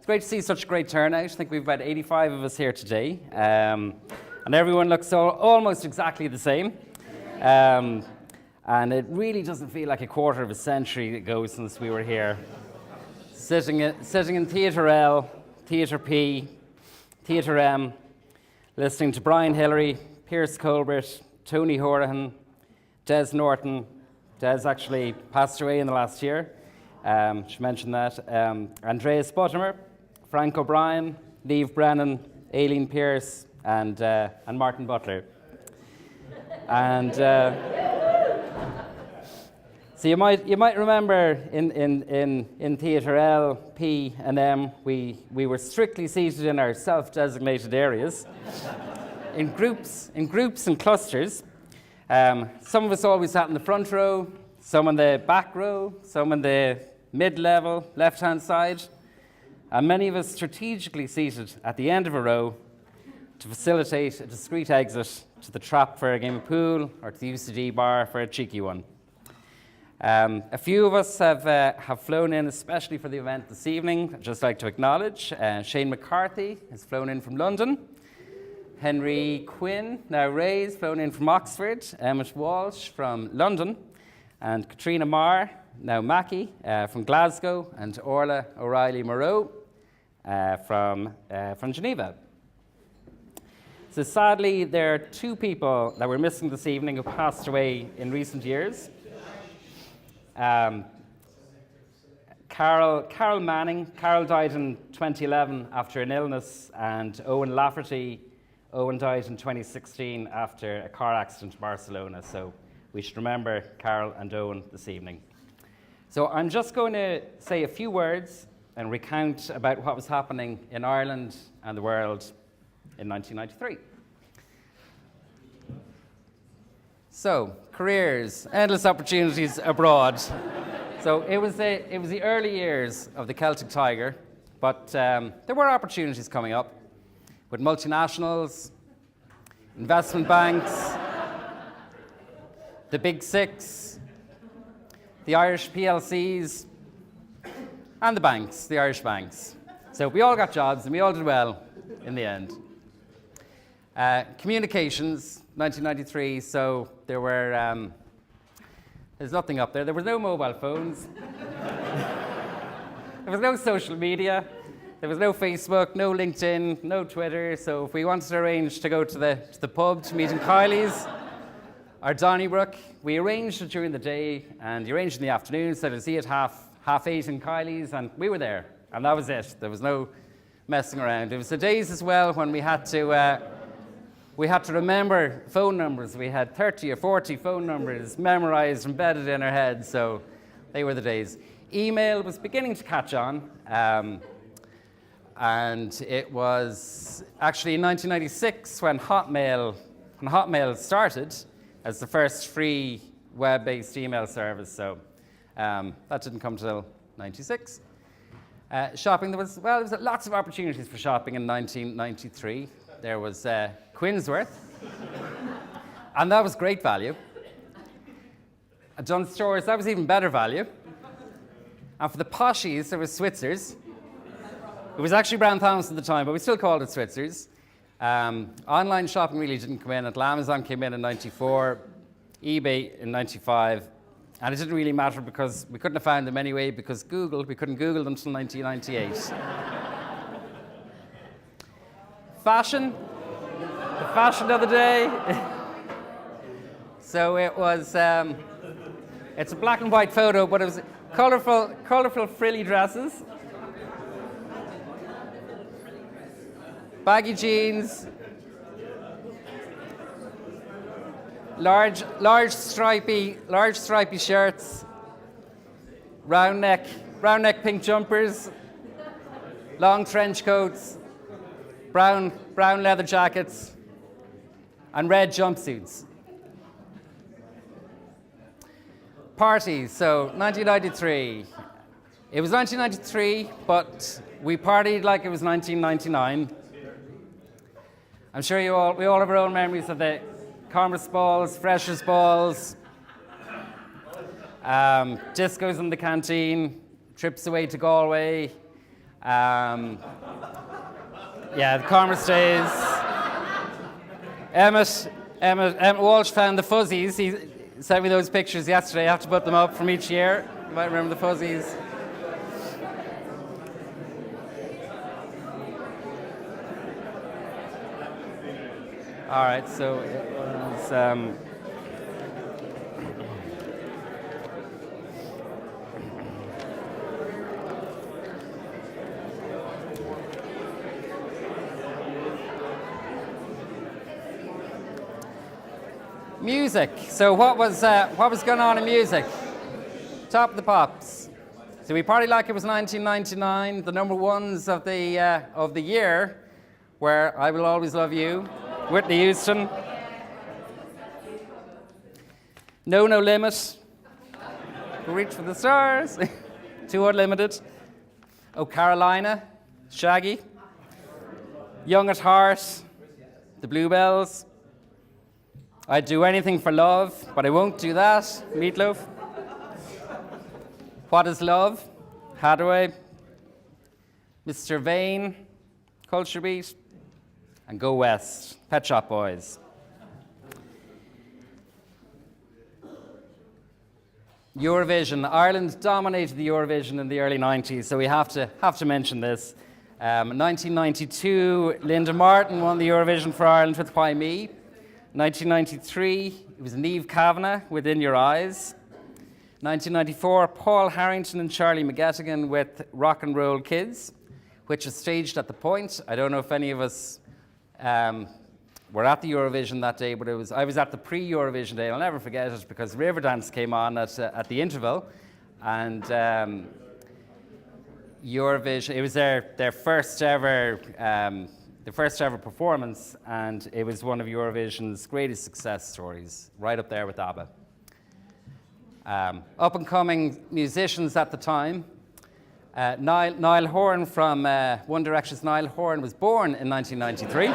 It's great to see such a great turnout. I think we've about 85 of us here today. And everyone looks almost exactly the same. And it really doesn't feel like a quarter of a century ago since we were here. Sitting in Theatre L, Theatre P, Theatre M, listening to Brian Hillary, Pierce Colbert, Tony Horan, Des Norton. Des actually passed away in the last year. Should mention that. Andreas Buttimer, Frank O'Brien, Niamh Brennan, Aileen Pearce, and Martin Butler. And so you might remember in Theatre L, P, and M, we were strictly seated in our self-designated areas, in groups and clusters. Some of us always sat in the front row, some in the back row, some in the mid-level, left-hand side, and many of us strategically seated at the end of a row to facilitate a discreet exit to the trap for a game of pool or to the UCD bar for a cheeky one. A few of us have flown in especially for the event this evening. I'd just like to acknowledge Shane McCarthy has flown in from London. Henry Quinn, now Ray's flown in from Oxford. Emmett Walsh from London. And Katrina Marr, now Mackie, from Glasgow. And Orla O'Reilly Moreau from Geneva. So sadly, there are two people that we're missing this evening who passed away in recent years. Carol Manning. Carol died in 2011 after an illness, and Owen Lafferty. Owen died in 2016 after a car accident in Barcelona. So we should remember Carol and Owen this evening. So I'm just going to say a few words and recount about what was happening in Ireland and the world in 1993. So, careers, endless opportunities abroad. So it was the early years of the Celtic Tiger, but there were opportunities coming up with multinationals, investment banks, the Big Six, the Irish PLCs, and the banks, the Irish banks. So we all got jobs and we all did well in the end. Communications, 1993, so there were, there's nothing up there. There were no mobile phones. There was no social media. There was no Facebook, no LinkedIn, no Twitter. So if we wanted to arrange to go to the pub to meet in Kylie's or Donnybrook, we arranged it during the day and you arranged in the afternoon, so to see it half 8 in Kylie's, and we were there. And that was it. There was no messing around. It was the days as well when we had to remember phone numbers. We had 30 or 40 phone numbers memorized, embedded in our heads, so they were the days. Email was beginning to catch on, and it was actually in 1996 when Hotmail started as the first free web-based email service, so that didn't come till 96. Shopping, there was lots of opportunities for shopping in 1993. There was Quinsworth, and that was great value. At Dunnes Stores, that was even better value. And for the poshies, there was Switzer's. It was actually Brown Thomas at the time, but we still called it Switzer's. Online shopping really didn't come in until Amazon came in 94, eBay in 95, and it didn't really matter because we couldn't have found them anyway because we couldn't Google them until 1998. Fashion, the fashion of the day. So it was, it's a black and white photo, but it was colorful frilly dresses, baggy jeans, large stripy shirts, round neck pink jumpers, long trench coats, brown leather jackets, and red jumpsuits. Parties, so 1993. It was 1993, but we partied like it was 1999. I'm sure we all have our own memories of the Commerce balls, Freshers balls, discos in the canteen, trips away to Galway, Yeah, the Commerce days. Emmett Walsh found the fuzzies. He sent me those pictures yesterday. I have to put them up from each year. You might remember the fuzzies. All right, so it was. Music. So what was going on in music? Top of the Pops. So we party like it was 1999. The number ones of the year were "I Will Always Love You," Whitney Houston, "No Limit," "Reach for the Stars," "Too Unlimited," "Oh Carolina," Shaggy, "Young at Heart," the Bluebells, "I'd Do Anything for Love, But I Won't Do That," Meatloaf, "What Is Love," Hathaway, "Mr. Vane," Culture Beat, and "Go West," Pet Shop Boys. Eurovision. Ireland dominated the Eurovision in the early 90s, so we have to mention this. 1992, Linda Martin won the Eurovision for Ireland with "Why Me?" 1993, it was Niamh Kavanagh, "Within Your Eyes." 1994, Paul Harrington and Charlie McGettigan with "Rock and Roll Kids," which was staged at the Point. I don't know if any of us were at the Eurovision that day, but I was at the pre-Eurovision day. I'll never forget it because Riverdance came on at the interval, and Eurovision. It was their first ever. The first ever performance, and it was one of Eurovision's greatest success stories, right up there with ABBA. Up-and-coming musicians at the time. Niall Horan from One Direction's Niall Horan was born in 1993.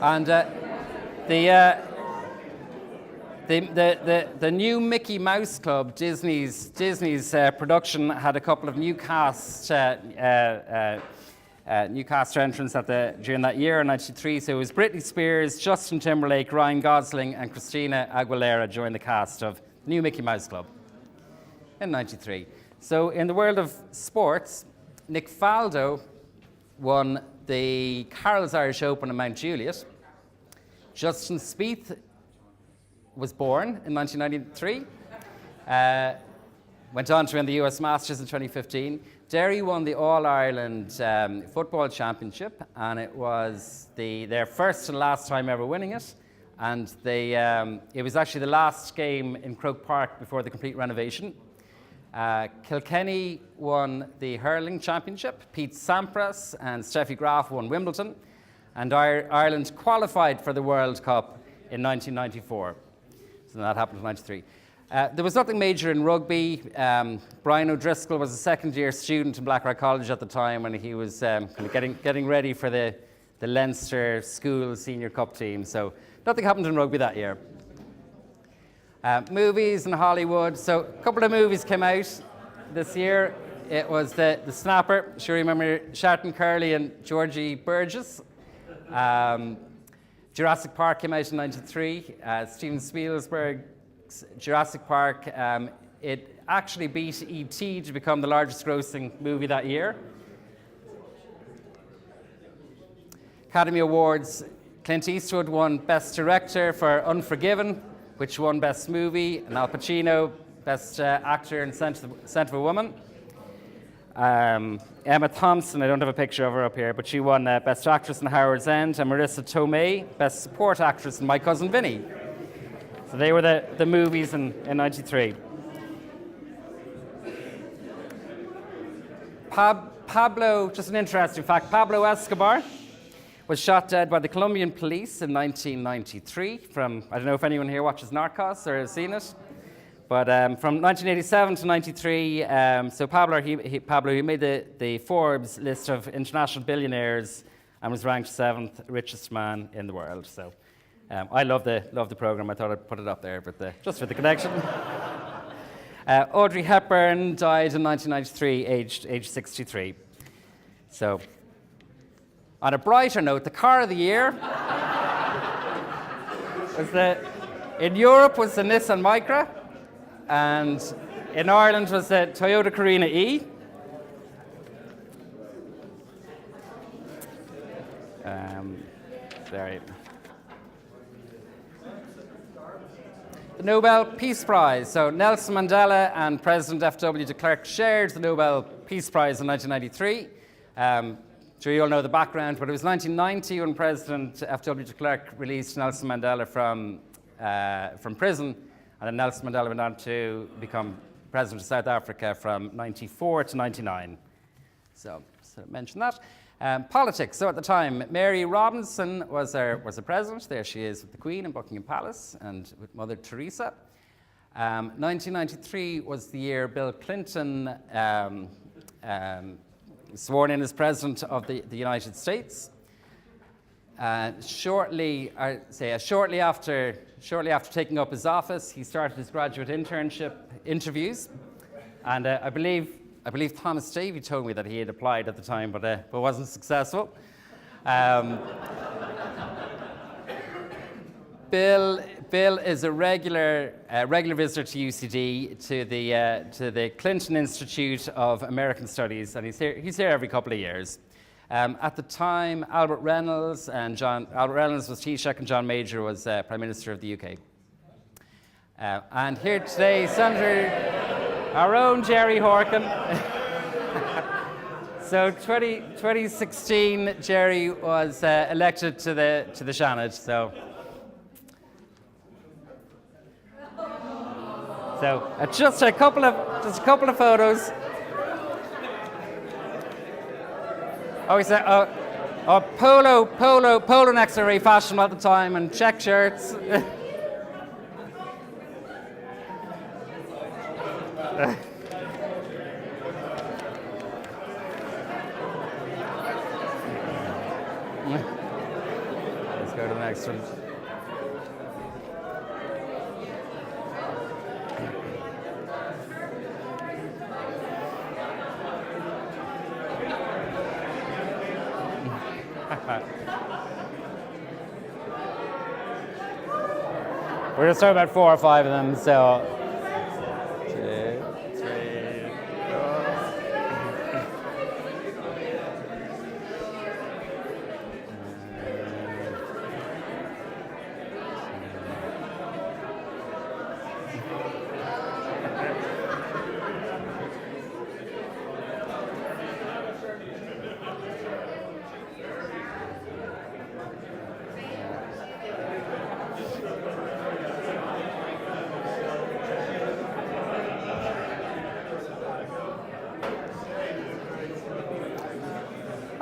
And the new Mickey Mouse Club, Disney's production, had a couple of new cast entrants during that year in '93. So it was Britney Spears, Justin Timberlake, Ryan Gosling, and Christina Aguilera joined the cast of New Mickey Mouse Club in '93. So in the world of sports, Nick Faldo won the Carroll's Irish Open in Mount Juliet. Justin Spieth was born in 1993. Went on to win the US Masters in 2015. Derry won the All-Ireland Football Championship, and it was their first and last time ever winning it. And it was actually the last game in Croke Park before the complete renovation. Kilkenny won the Hurling Championship. Pete Sampras and Steffi Graf won Wimbledon. And Ireland qualified for the World Cup in 1994. So that happened in '93. There was nothing major in rugby. Brian O'Driscoll was a second-year student in Blackrock College at the time, and he was kind of getting ready for the Leinster School Senior Cup team. So nothing happened in rugby that year. Movies in Hollywood. So a couple of movies came out this year. It was the Snapper. Sure you remember Sharton Curley and Georgie Burgess. Jurassic Park came out in '93. Steven Spielberg's Jurassic Park. It actually beat E.T. to become the largest grossing movie that year. Academy Awards. Clint Eastwood won Best Director for Unforgiven, which won Best Movie, and Al Pacino, Best Actor in Scent of a Woman. Emma Thompson, I don't have a picture of her up here, but she won Best Actress in Howard's End, and Marissa Tomei, Best Support Actress in My Cousin Vinny. So they were the movies in '93. Pablo, just an interesting fact, Pablo Escobar was shot dead by the Colombian police in 1993 from, I don't know if anyone here watches Narcos or has seen it, but from 1987 to '93, so Pablo, he made the Forbes list of international billionaires and was ranked 7th richest man in the world. So I love the program. I thought I'd put it up there, but just for the connection. Audrey Hepburn died in 1993, aged 63. So, on a brighter note, the car of the year in Europe was the Nissan Micra, and in Ireland was the Toyota Carina E. Sorry. The Nobel Peace Prize. So Nelson Mandela and President F.W. de Klerk shared the Nobel Peace Prize in 1993. Sure you all know the background, but it was 1990 when President F.W. de Klerk released Nelson Mandela from prison, and then Nelson Mandela went on to become President of South Africa from 94 to 99. So mention that. Politics. So at the time, Mary Robinson was the president. There she is with the Queen in Buckingham Palace and with Mother Teresa. 1993 was the year Bill Clinton sworn in as president of the United States. Shortly after taking up his office, he started his graduate internship interviews, and I believe Thomas Davey told me that he had applied at the time, but wasn't successful. Bill is a regular visitor to UCD, to the Clinton Institute of American Studies, and he's here every couple of years. At the time, Albert Reynolds was Taoiseach and John Major was Prime Minister of the UK. And here today, Senator, our own Jerry Horkin. So 2016, Jerry was elected to the Seanad. So just a couple of photos. Oh, he said, polo necks are very fashionable at the time, and check shirts. Let's go to the next one. We're going to start about 4 or 5 of them, so 2, 3,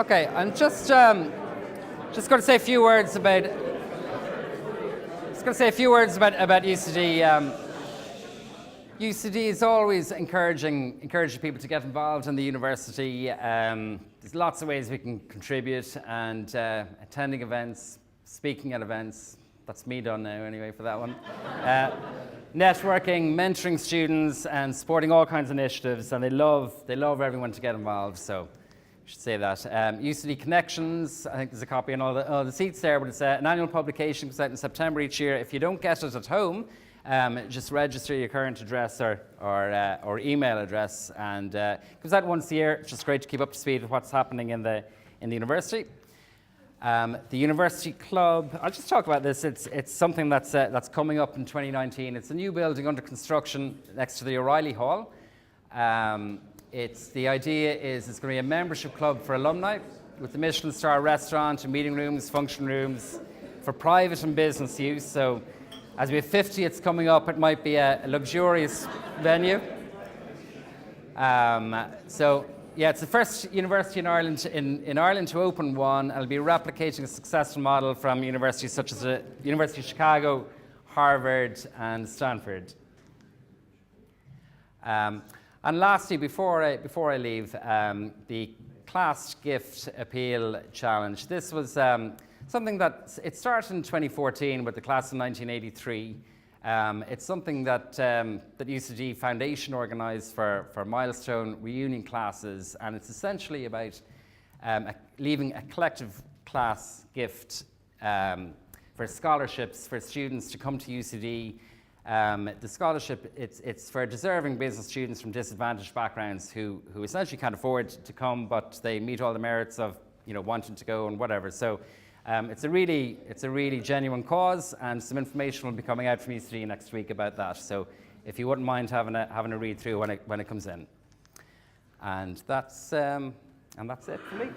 Okay, I'm just going to say a few words about UCD. UCD is always encouraging people to get involved in the university. There's lots of ways we can contribute, and attending events, speaking at events. That's me done now, anyway, for that one. Networking, mentoring students, and supporting all kinds of initiatives. And they love everyone to get involved. So. I should say that. UCD Connections, I think there's a copy on all the seats there, but it's an annual publication, comes out in September each year. If you don't get it at home, just register your current address or email address, and it comes out once a year. It's just great to keep up to speed with what's happening in the university. The University Club, I'll just talk about this. It's something that's coming up in 2019. It's a new building under construction next to the O'Reilly Hall. The idea is it's going to be a membership club for alumni with the Michelin star restaurant and meeting rooms, function rooms for private and business use. So as we have 50th coming up, it might be a luxurious venue. It's the first university in Ireland to open one, and it'll be replicating a successful model from universities such as the University of Chicago, Harvard, and Stanford. And lastly, before I leave, the Class Gift Appeal Challenge. This was something that it started in 2014 with the class of 1983. It's something that that UCD Foundation organised for milestone reunion classes, and it's essentially about leaving a collective class gift for scholarships for students to come to UCD. The scholarship, it's for deserving business students from disadvantaged backgrounds who essentially can't afford to come, but they meet all the merits of wanting to go and whatever. So it's a really genuine cause, and some information will be coming out from UCD next week about that. So if you wouldn't mind having a read through when it comes in, and that's it for me.